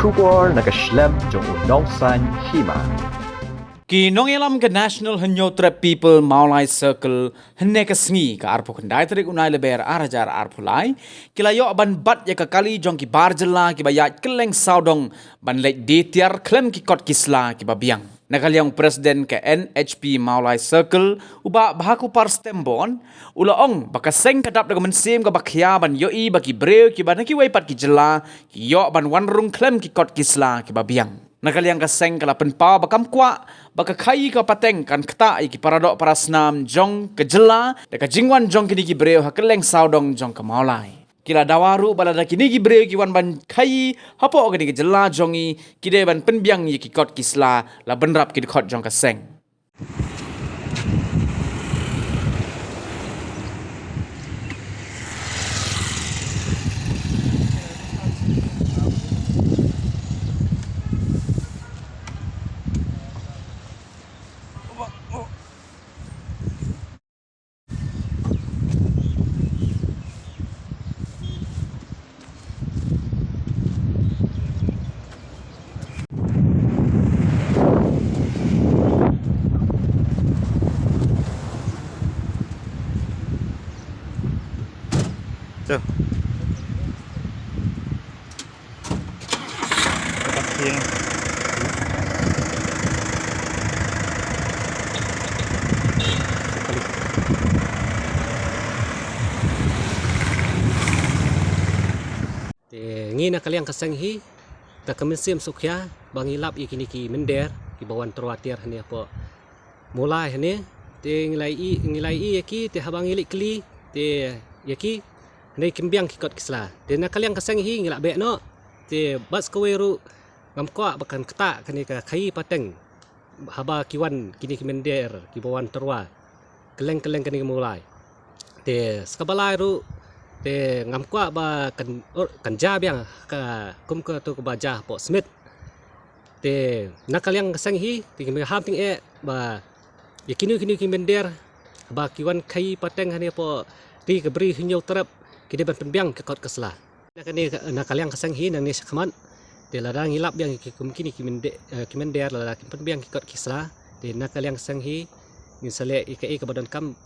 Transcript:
Shubor nakaslem jong unongsan hima. Kinong ilam ke National Hanyotra People Maulai Circle henne ke sengi ke arpo kendai terik unai leber arajar arpulai kilayo ban bat ya ke kali jong ki barjela ki bayat keleng saudong ban lek detiar klem ki kot kisla ki babiang nakaliang presiden ke NHP Maulai Circle uba bahaku par stembon ulaong bakaseng kadap dengan mensim ke bakhya ban yoi baki breu ki ban ki weipat ki jela ki yo ban wanrung klem ki kot kisla ki babiang nakaliang kaseng kala penpa bakam kwa baka kai ka pateng kan kta iki paradok parasnam jong kejela deka jingwan jong kini ki breu hakeleng saudong jong kamaulai kila dawaru balada kini ki breu ki wan ban kai hapo kini kejela jongi kide ban penbiang ki kot kisla la benrap ki kot jong kaseng. Tuh. Yang ngi na kaliang kasang hi ta kamensim sukya bangilap ikini ki mender ki bawan terwatir hani apa mulai hani te ngilai i ki te habang ilik kli te yaki nei kimbiang ki kot kisla te na kaliang kasang hi ngilak be no te bas kaweru ngamkwa bakan keta kani ka khai pateng haba kiwan kini ki mender ki bawan terwa keleng-keleng kani mulai te skabalai ru te ngamkwa ba kan jabiang ka kumka tu ba jah po smith te nakaliang kasang hi ti me hamting e ba yakinu kini ki mender ba kiwan khai pateng hani po ti ke beri hinyau terap kide ban penbiang ke kot kesla nakaliang kasang hi nang ni sakman te ladang hilap yang ki kumkini ki mender la ki penbiang ke kot kisla te nakaliang kasang hi ni sale ike ke badan kam